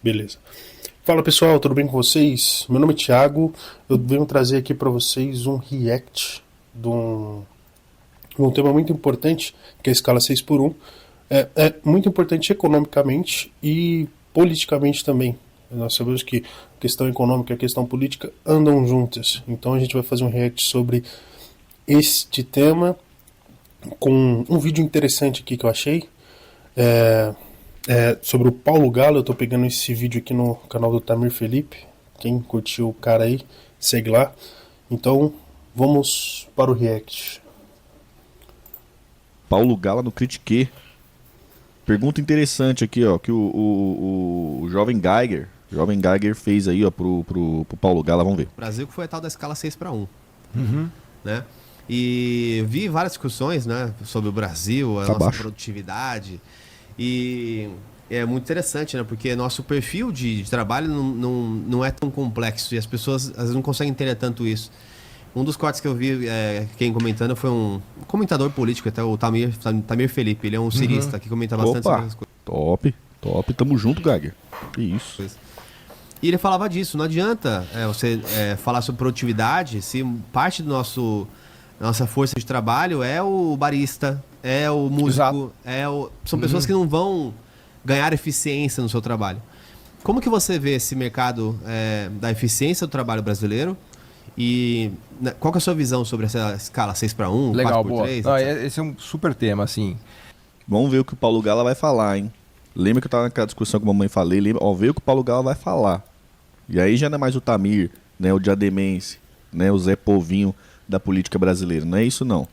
Beleza. Fala pessoal, tudo bem com vocês? Meu nome é Thiago, eu venho trazer aqui para vocês um react de um tema muito importante, que é a escala 6x1. É muito importante economicamente e politicamente também. Nós sabemos que a questão econômica e a questão política andam juntas, então a gente vai fazer um react sobre este tema com um vídeo interessante aqui que eu achei. Sobre o Paulo Gala. Eu tô pegando esse vídeo aqui no canal do Tamir Felipe. Quem curtiu o cara aí, segue lá. Então, vamos para o react. Paulo Gala no Critique. Pergunta interessante aqui, ó, que o Jovem Geiger fez aí, ó, pro Paulo Gala. Vamos ver. O Brasil que foi a tal da escala 6x1. Né? E vi várias discussões, né, sobre o Brasil, a nossa produtividade. E é muito interessante, né? Porque nosso perfil de trabalho não é tão complexo e as pessoas às vezes não conseguem entender tanto isso. Um dos cortes que eu vi, quem comentando, foi um comentador político, até o Tamir Felipe. Ele é um cirista que comenta bastante sobre essas coisas. Top. Tamo junto, Geiger. Que isso. E ele falava disso. Não adianta você falar sobre produtividade se parte do nossa força de trabalho é o barista, é o músico, são pessoas que não vão ganhar eficiência no seu trabalho. Como que você vê esse mercado da eficiência do trabalho brasileiro? E qual que é a sua visão sobre essa escala 6x1, Legal, 4x3? boa. Esse é um super tema, assim. Vamos ver o que o Paulo Gala vai falar, hein? Lembra que eu tava naquela discussão com a mamãe falei? Vê o que o Paulo Gala vai falar. E aí já não é mais o Tamir, né, o Diademense, né, o Zé Povinho da política brasileira. Não é isso, não.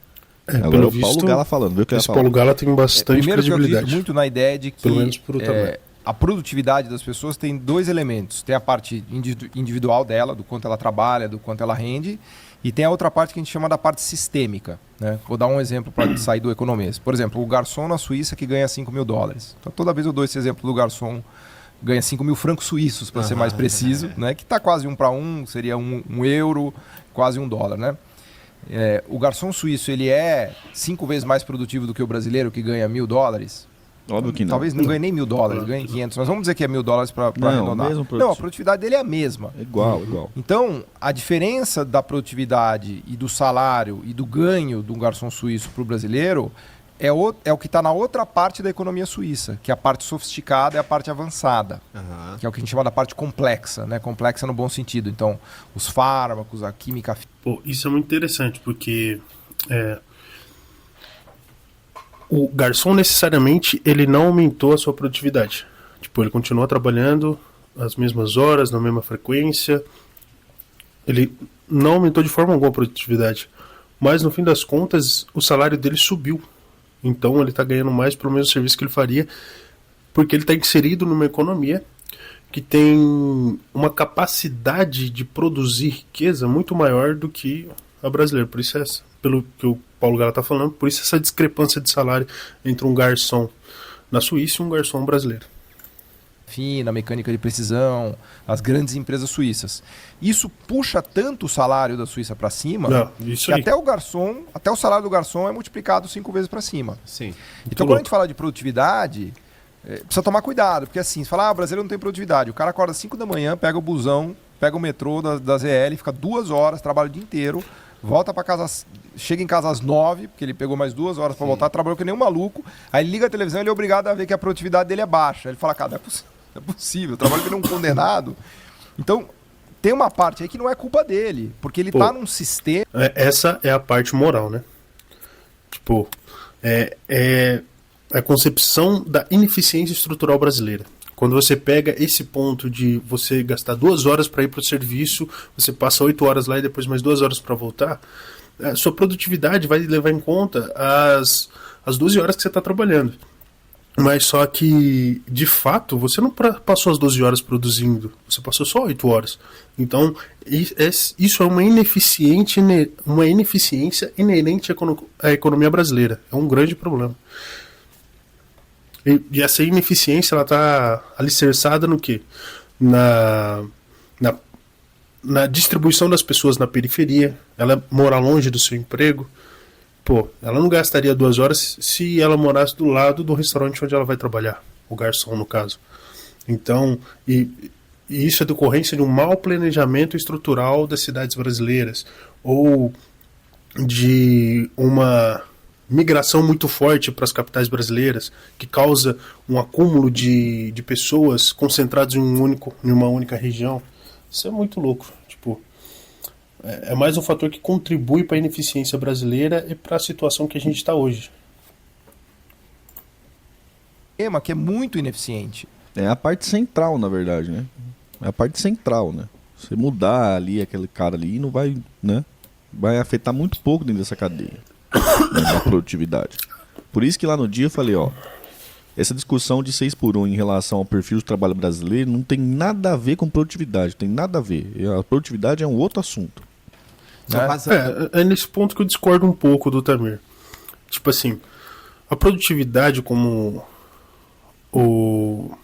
Agora é o Paulo Gala falando. Vê o que ele vai falar. Paulo Gala tem bastante Primeiro, credibilidade. eu acredito muito na ideia de que pelo menos por tamanho. A produtividade das pessoas tem dois elementos. Tem a parte individual dela, do quanto ela trabalha, do quanto ela rende, e tem a outra parte que a gente chama da parte sistêmica, né? Vou dar um exemplo para sair do economês. Por exemplo, o garçom na Suíça que ganha $5.000. Então, toda vez eu dou esse exemplo do garçom ganha 5 mil francos suíços, para ser mais preciso, né? Que está quase 1 para 1, seria um euro, quase $1, né? O garçom suíço ele é 5 vezes mais produtivo do que o brasileiro que ganha $1.000? Óbvio que não. Talvez não ganhe nem $1.000, ganhe 500, mas vamos dizer que é $1.000 para arredondar. Não, a produtividade dele é a mesma. É igual. Então, a diferença da produtividade e do salário e do ganho do garçom suíço para o brasileiro é o que está na outra parte da economia suíça, que é a parte sofisticada e a parte avançada, que é o que a gente chama da parte complexa, né? Complexa no bom sentido. Então, os fármacos, a química... Pô, isso é muito interessante, porque o garçom necessariamente ele não aumentou a sua produtividade. Tipo, ele continua trabalhando as mesmas horas, na mesma frequência. Ele não aumentou de forma alguma a produtividade. Mas, no fim das contas, o salário dele subiu. Então ele está ganhando mais pelo mesmo serviço que ele faria, porque ele está inserido numa economia que tem uma capacidade de produzir riqueza muito maior do que a brasileira. Por isso, pelo que o Paulo Gala está falando, por isso essa discrepância de salário entre um garçom na Suíça e um garçom brasileiro. Fina, mecânica de precisão, as grandes empresas suíças. Isso puxa tanto o salário da Suíça para cima, que até o salário do garçom é multiplicado 5 vezes para cima. Sim. Então, quando a gente fala de produtividade, precisa tomar cuidado, porque assim, você fala, o brasileiro não tem produtividade. O cara acorda às 5 da manhã, pega o busão, pega o metrô da ZL, fica 2 horas, trabalha o dia inteiro, volta para casa, chega em casa às 9, porque ele pegou mais 2 horas para voltar, trabalhou que nem um maluco, aí ele liga a televisão e ele é obrigado a ver que a produtividade dele é baixa. Ele fala, cara, não é possível, eu trabalho que nem um condenado. Então, tem uma parte aí que não é culpa dele, porque ele tá num sistema... Essa é a parte moral, né? Tipo, é a concepção da ineficiência estrutural brasileira. Quando você pega esse ponto de você gastar 2 horas para ir para o serviço, você passa 8 horas lá e depois mais 2 horas para voltar, a sua produtividade vai levar em conta as 12 horas que você está trabalhando. Mas só que, de fato, você não passou as 12 horas produzindo, você passou só 8 horas. Então, isso é uma ineficiência inerente à economia brasileira. É um grande problema. E essa ineficiência ela está alicerçada no quê? Na distribuição das pessoas na periferia. Ela mora longe do seu emprego. Pô, ela não gastaria 2 horas se ela morasse do lado do restaurante onde ela vai trabalhar, o garçom no caso. Então, e isso é decorrência de um mau planejamento estrutural das cidades brasileiras, ou de uma migração muito forte para as capitais brasileiras, que causa um acúmulo de pessoas concentradas em uma única região. Isso é muito louco. Tipo, é mais um fator que contribui para a ineficiência brasileira e para a situação que a gente está hoje. Tema que é muito ineficiente. É a parte central, na verdade, né? É a parte central, né? Você mudar ali aquele cara ali não vai, né? Vai afetar muito pouco dentro dessa cadeia, né, da produtividade. Por isso que lá no dia eu falei, ó, essa discussão de 6x1 em relação ao perfil do trabalho brasileiro não tem nada a ver com produtividade, tem nada a ver. A produtividade é um outro assunto. É nesse ponto que eu discordo um pouco do Tamir. Tipo assim, a produtividade, como o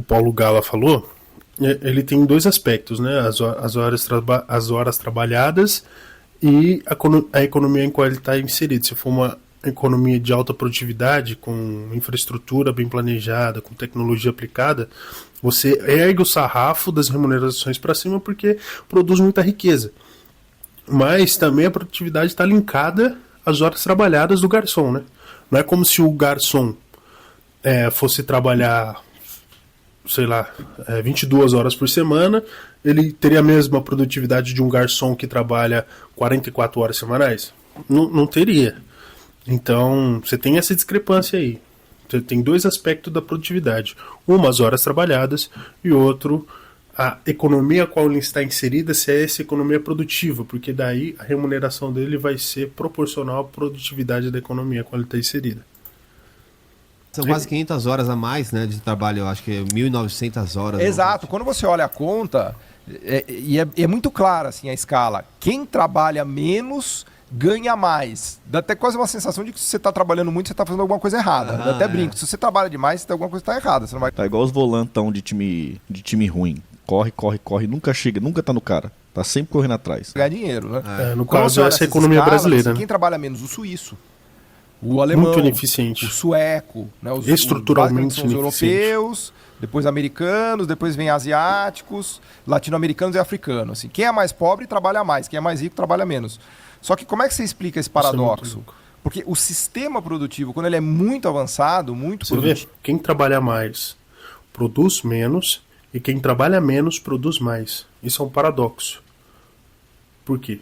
Paulo Gala falou, ele tem dois aspectos, né? As horas trabalhadas e a economia em qual ele está inserido. Se for uma economia de alta produtividade, com infraestrutura bem planejada, com tecnologia aplicada, você ergue o sarrafo das remunerações para cima porque produz muita riqueza. Mas também a produtividade está linkada às horas trabalhadas do garçom, né? Não é como se o garçom fosse trabalhar, sei lá, 22 horas por semana, ele teria a mesma produtividade de um garçom que trabalha 44 horas semanais? Não teria. Então, você tem essa discrepância aí. Você tem dois aspectos da produtividade. Uma, as horas trabalhadas, e outro, a economia a qual ele está inserida, se é essa economia produtiva, porque daí a remuneração dele vai ser proporcional à produtividade da economia a qual ele está inserida. São quase 500 horas a mais, né, de trabalho, eu acho que é 1.900 horas. Exato. Quando você olha a conta, é muito clara assim, a escala. Quem trabalha menos ganha mais. Dá até quase uma sensação de que se você está trabalhando muito, você está fazendo alguma coisa errada. Eu até brinco. Se você trabalha demais, tem alguma coisa que está errada. Você não vai... Tá igual os volantão de time ruim. Corre, nunca chega, nunca tá no cara. Tá sempre correndo atrás. Ganhar dinheiro, né? No caso, essa é a economia brasileira. Quem trabalha menos? O suíço. O alemão, muito ineficiente. O sueco, né? Estruturalmente são os europeus, depois americanos, depois vem asiáticos, latino-americanos e africanos. Assim, quem é mais pobre trabalha mais, quem é mais rico trabalha menos. Só que como é que você explica esse paradoxo? Porque o sistema produtivo, quando ele é muito avançado, muito produtivo... Vê, quem trabalha mais produz menos e quem trabalha menos produz mais. Isso é um paradoxo. Por quê?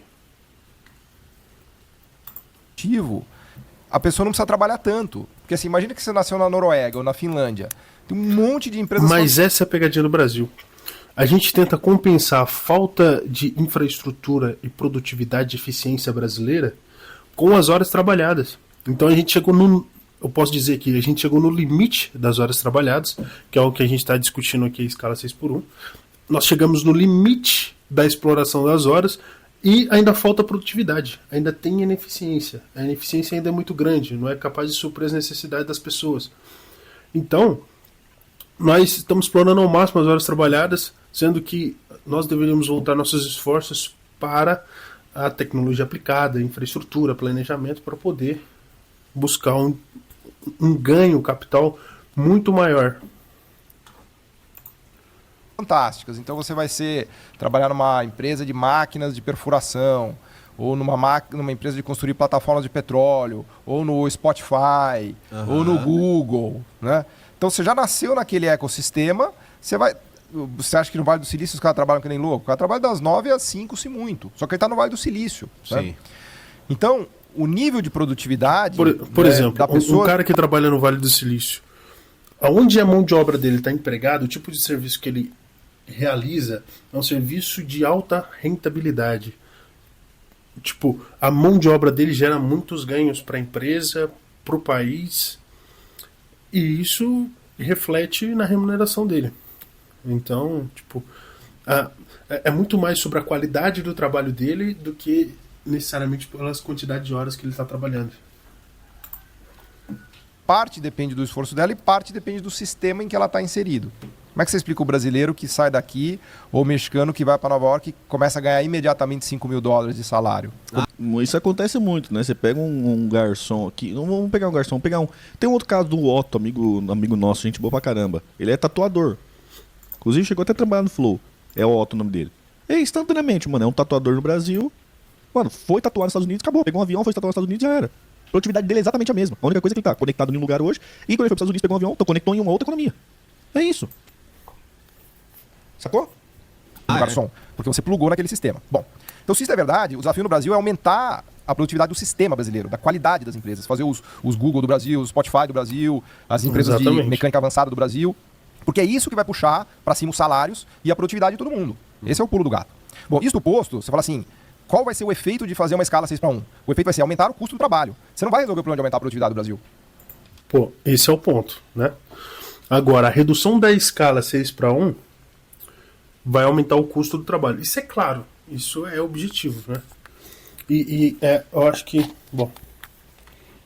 A pessoa não precisa trabalhar tanto. Porque assim, imagina que você nasceu na Noruega ou na Finlândia. Tem um monte de empresas... Mas essa é a pegadinha do Brasil. A gente tenta compensar a falta de infraestrutura e produtividade e eficiência brasileira com as horas trabalhadas. Então a gente chegou no... Eu posso dizer que a gente chegou no limite das horas trabalhadas, que é o que a gente está discutindo aqui, a escala 6x1. Nós chegamos no limite da exploração das horas e ainda falta produtividade, ainda tem ineficiência. A ineficiência ainda é muito grande, não é capaz de suprir as necessidades das pessoas. Então, nós estamos explorando ao máximo as horas trabalhadas, sendo que nós deveríamos voltar nossos esforços para a tecnologia aplicada, infraestrutura, planejamento, para poder buscar um ganho capital muito maior. Fantásticas. Então você vai trabalhar numa empresa de máquinas de perfuração, ou numa empresa de construir plataformas de petróleo, ou no Spotify, ou no Google, né? Então você já nasceu naquele ecossistema, você acha que no Vale do Silício os caras trabalham que nem louco? O cara trabalha das 9 às 5, se muito. Só que ele está no Vale do Silício. Sim. Né? Então, o nível de produtividade... Por exemplo, da pessoa... um cara que trabalha no Vale do Silício, aonde a mão de obra dele está empregada, o tipo de serviço que ele realiza é um serviço de alta rentabilidade. Tipo, a mão de obra dele gera muitos ganhos para a empresa, para o país, e isso reflete na remuneração dele. Então, tipo, é muito mais sobre a qualidade do trabalho dele do que necessariamente pelas quantidades de horas que ele está trabalhando. Parte depende do esforço dela e parte depende do sistema em que ela está inserido. Como é que você explica o brasileiro que sai daqui ou o mexicano que vai para Nova York e começa a ganhar imediatamente $5.000 de salário? Isso acontece muito, né? Você pega um garçom aqui. Não vamos pegar um garçom, vamos pegar um. Tem um outro caso do Otto, amigo nosso, gente boa pra caramba. Ele é tatuador. Inclusive chegou até a trabalhar no Flow. É o Otto o nome dele. E instantaneamente, mano, é um tatuador no Brasil. Mano, foi tatuar nos Estados Unidos, acabou. Pegou um avião, foi tatuar nos Estados Unidos e já era. A produtividade dele é exatamente a mesma. A única coisa é que ele tá conectado em um lugar hoje. E quando ele foi para os Estados Unidos, pegou um avião, então conectou em uma outra economia. É isso. Sacou? Garçom, porque você plugou naquele sistema. Bom, então se isso é verdade, o desafio no Brasil é aumentar a produtividade do sistema brasileiro, da qualidade das empresas, fazer os Google do Brasil, os Spotify do Brasil, as empresas de mecânica avançada do Brasil, porque é isso que vai puxar para cima os salários e a produtividade de todo mundo. Esse é o pulo do gato. Bom, isto posto, você fala assim, qual vai ser o efeito de fazer uma escala 6:1? O efeito vai ser aumentar o custo do trabalho. Você não vai resolver o problema de aumentar a produtividade do Brasil. Pô, esse é o ponto, né? Agora, a redução da escala 6:1 vai aumentar o custo do trabalho. Isso é claro, isso é objetivo, né? Eu acho que... Bom,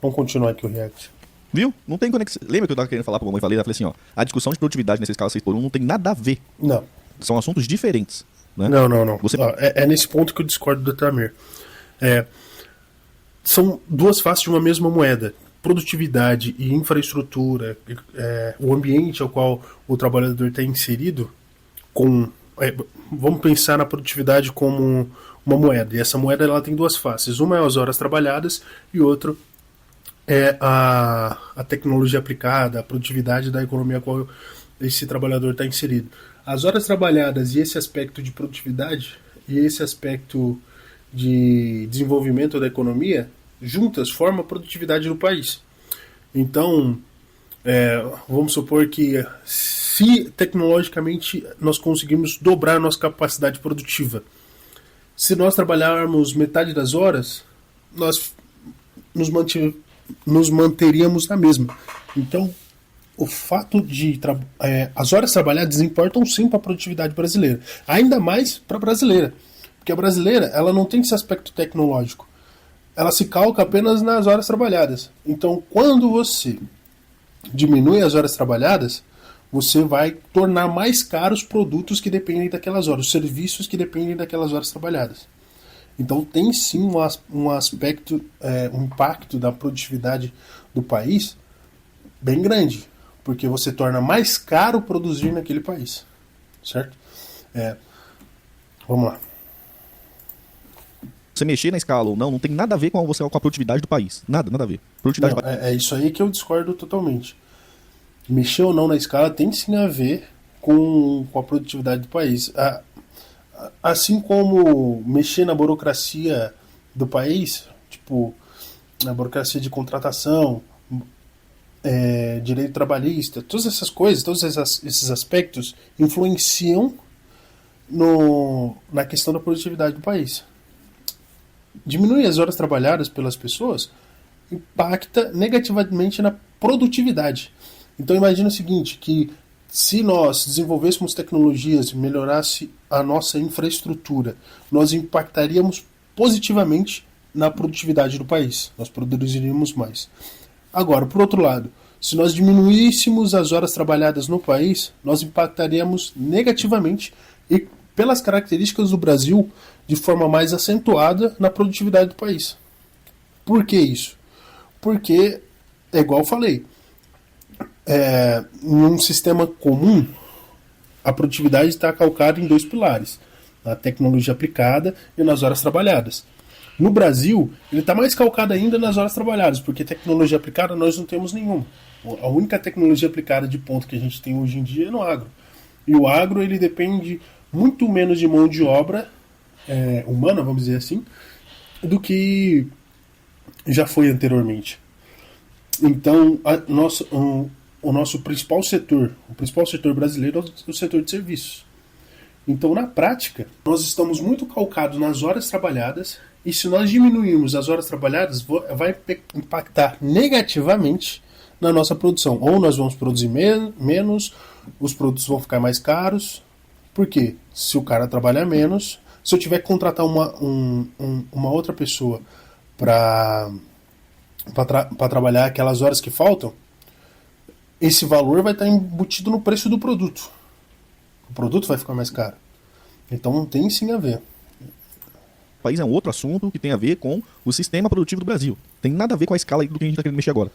vamos continuar aqui o React. Viu? Não tem conexão. Lembra que eu tava querendo falar pra mamãe? Falei assim, ó. A discussão de produtividade nessa escala 6:1 não tem nada a ver. Não. São assuntos diferentes. Né? Não. Você... É nesse ponto que eu discordo do Tamir. São duas faces de uma mesma moeda. Produtividade e infraestrutura, o ambiente ao qual o trabalhador está inserido, vamos pensar na produtividade como uma moeda. E essa moeda ela tem duas faces. Uma é as horas trabalhadas e outra é a tecnologia aplicada, a produtividade da economia a qual esse trabalhador está inserido. As horas trabalhadas e esse aspecto de produtividade e esse aspecto de desenvolvimento da economia juntas formam a produtividade do país. Então, vamos supor que se tecnologicamente nós conseguimos dobrar a nossa capacidade produtiva, se nós trabalharmos metade das horas, nós nos manteríamos na mesma. Então, o fato de as horas trabalhadas importam sim para a produtividade brasileira, ainda mais para a brasileira, porque a brasileira ela não tem esse aspecto tecnológico, ela se calca apenas nas horas trabalhadas. Então, quando você diminui as horas trabalhadas, você vai tornar mais caros os produtos que dependem daquelas horas, os serviços que dependem daquelas horas trabalhadas. Então, tem sim um aspecto, um impacto da produtividade do país bem grande, porque você torna mais caro produzir naquele país, certo? Vamos lá. Você mexer na escala ou não tem nada a ver com a produtividade do país. Nada a ver. Produtividade não, é isso aí que eu discordo totalmente. Mexer ou não na escala tem sim a ver com a produtividade do país. Assim como mexer na burocracia do país, tipo, na burocracia de contratação, direito trabalhista, todas essas coisas, todos esses aspectos influenciam na questão da produtividade do país. Diminuir as horas trabalhadas pelas pessoas impacta negativamente na produtividade. Então imagina o seguinte, que se nós desenvolvêssemos tecnologias e melhorasse a nossa infraestrutura, nós impactaríamos positivamente na produtividade do país. Nós produziríamos mais. Agora, por outro lado, se nós diminuíssemos as horas trabalhadas no país, nós impactaríamos negativamente e, pelas características do Brasil, de forma mais acentuada na produtividade do país. Por que isso? Porque, igual eu falei, em um sistema comum, a produtividade está calcada em dois pilares: na tecnologia aplicada e nas horas trabalhadas. No Brasil, ele está mais calcado ainda nas horas trabalhadas, porque tecnologia aplicada nós não temos nenhuma. A única tecnologia aplicada de ponta que a gente tem hoje em dia é no agro. E o agro ele depende muito menos de mão de obra humana, vamos dizer assim, do que já foi anteriormente. Então, o nosso principal setor, o principal setor brasileiro é o setor de serviços. Então, na prática, nós estamos muito calcados nas horas trabalhadas, e se nós diminuirmos as horas trabalhadas, vai impactar negativamente na nossa produção. Ou nós vamos produzir menos, os produtos vão ficar mais caros. Por quê? Se o cara trabalhar menos, se eu tiver que contratar uma outra pessoa para trabalhar aquelas horas que faltam, esse valor vai estar embutido no preço do produto. O produto vai ficar mais caro. Então tem sim a ver. país é um outro assunto que tem a ver com o sistema produtivo do Brasil. Tem nada a ver com a escala do que a gente está querendo mexer agora.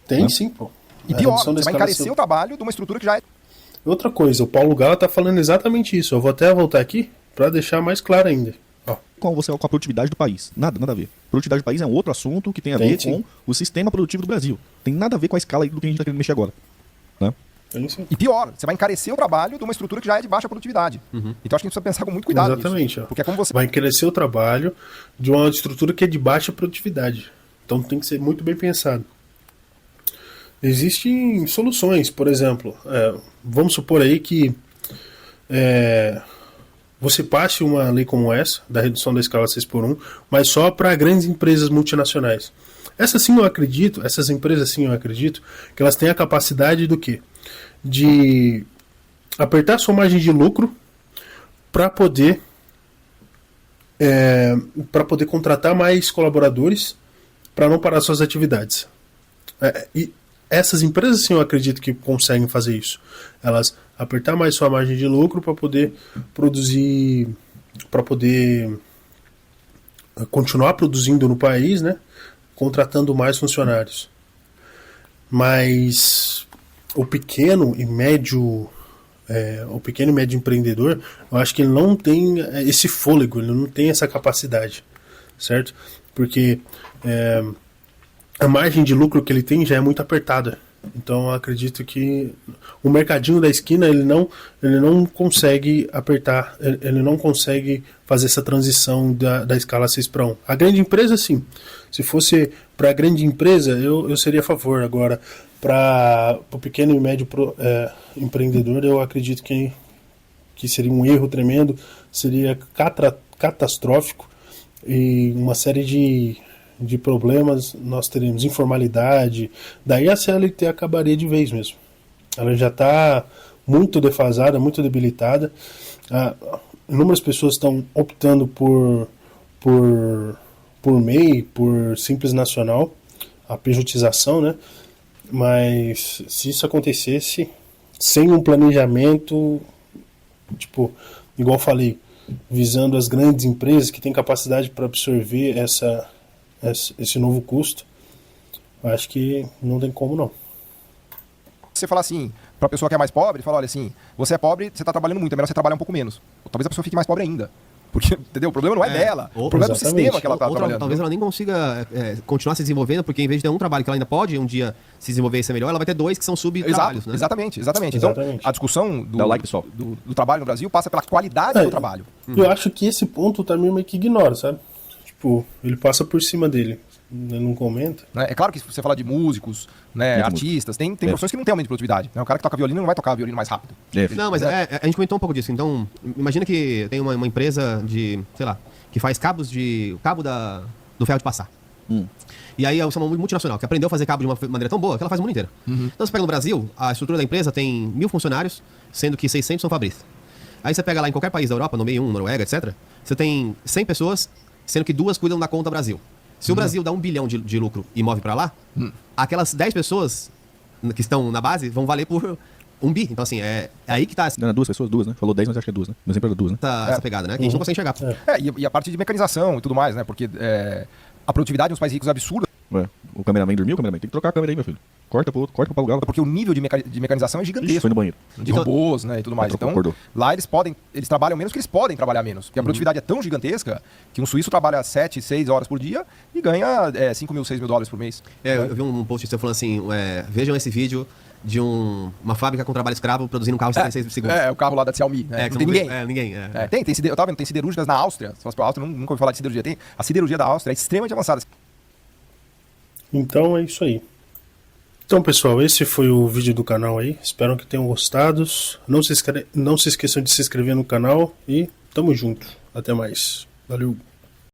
Tem sim, pô. E pior, você vai encarecer o trabalho de uma estrutura que já é... Outra coisa, o Paulo Gala tá falando exatamente isso. Eu vou até voltar aqui para deixar mais claro ainda. Ó. Com a produtividade do país. Nada a ver. Produtividade do país é um outro assunto que tem a ver com o sistema produtivo do Brasil. Tem nada a ver com a escala do que a gente está querendo mexer agora. Né? E pior, você vai encarecer o trabalho de uma estrutura que já é de baixa produtividade. Então acho que a gente precisa pensar com muito cuidado. Exatamente. Porque é como você... Vai encarecer o trabalho de uma estrutura que é de baixa produtividade. Então tem que ser muito bem pensado. Existem soluções, por exemplo, vamos supor aí que você passe uma lei como essa, da redução da escala 6x1, mas só para grandes empresas multinacionais. Essas empresas sim eu acredito, que elas têm a capacidade do quê? De apertar sua margem de lucro para poder contratar mais colaboradores para não parar suas atividades. E essas empresas sim eu acredito que conseguem fazer isso. Elas apertar mais sua margem de lucro para poder produzir, para poder continuar produzindo no país, né? Contratando mais funcionários. Mas o pequeno e médio empreendedor, eu acho que ele não tem esse fôlego, ele não tem essa capacidade, certo? Porque a margem de lucro que ele tem já é muito apertada. Então eu acredito que o mercadinho da esquina ele não consegue apertar, ele não consegue fazer essa transição da escala 6x1. A grande empresa sim. Se fosse para a grande empresa eu seria a favor. Agora para o pequeno e médio empreendedor eu acredito que seria um erro tremendo, seria catastrófico e uma série de problemas nós teremos, informalidade, daí a CLT acabaria de vez mesmo. Ela já está muito defasada, muito debilitada. Inúmeras pessoas estão optando por MEI, por Simples Nacional, a pejotização, né? Mas se isso acontecesse sem um planejamento, tipo, igual eu falei, visando as grandes empresas que têm capacidade para absorver esse novo custo, acho que não tem como não. Você fala assim, para a pessoa que é mais pobre, fala, olha assim, você é pobre, você está trabalhando muito, é melhor você trabalhar um pouco menos. Ou talvez a pessoa fique mais pobre ainda. Porque, entendeu? O problema não é dela, o problema é do sistema que ela está trabalhando. Talvez ela nem consiga continuar se desenvolvendo, porque em vez de ter um trabalho que ela ainda pode um dia se desenvolver e ser melhor, ela vai ter dois que são sub-trabalhos. Né? Exatamente. Então, a discussão do trabalho no Brasil passa pela qualidade do trabalho. Eu acho que esse ponto o Tamir meio que ignora, sabe? Tipo, ele passa por cima dele. Ele não comenta. É claro que você fala de músicos, né, artistas, tem profissões que não tem aumento de produtividade. Né? O cara que toca violino não vai tocar violino mais rápido. Não, mas a gente comentou um pouco disso. Então, imagina que tem uma empresa de, sei lá, que faz cabo do ferro de passar. E aí é uma multinacional que aprendeu a fazer cabo de uma maneira tão boa que ela faz o mundo inteiro. Então você pega no Brasil, a estrutura da empresa tem 1.000 funcionários, sendo que 600 são fabris. Aí você pega lá em qualquer país da Europa, no meio Noruega, etc., você tem 100 pessoas, sendo que 2 cuidam da conta Brasil. Se o Brasil dá 1 bilhão de lucro e move para lá, aquelas 10 pessoas que estão na base vão valer por 1 bi. Então, assim, é aí que tá... Não, 2 pessoas, 2, né? Falou 10, mas acho que é 2, né? Mas sempre era 2, né? Essa pegada, né? Que a gente não consegue enxergar. E a parte de mecanização e tudo mais, né? Porque a produtividade nos países ricos é absurda. O cameraman dormiu, tem que trocar a câmera aí, meu filho. Corta pro Paulo Gala. Porque o nível de mecanização é gigantesco. Foi no banheiro. De robôs, né, e tudo mais. Então, lá eles trabalham menos que eles podem trabalhar menos. Porque a produtividade é tão gigantesca que um suíço trabalha 7, 6 horas por dia e ganha 5 mil, 6 mil dólares por mês. Eu vi um post seu falando assim, vejam esse vídeo de uma fábrica com trabalho escravo produzindo um carro de 76 segundos. O carro lá da Xiaomi. Né? Não tem ninguém. Ninguém. Eu tava vendo, tem siderúrgicas na Áustria. Se fosse pra Áustria, nunca ouvi falar de siderurgia. Tem a siderurgia da Áustria, é extremamente avançada. Então é isso aí. Então, pessoal, esse foi o vídeo do canal aí. Espero que tenham gostado. Não se esqueçam de se inscrever no canal e tamo junto. Até mais. Valeu.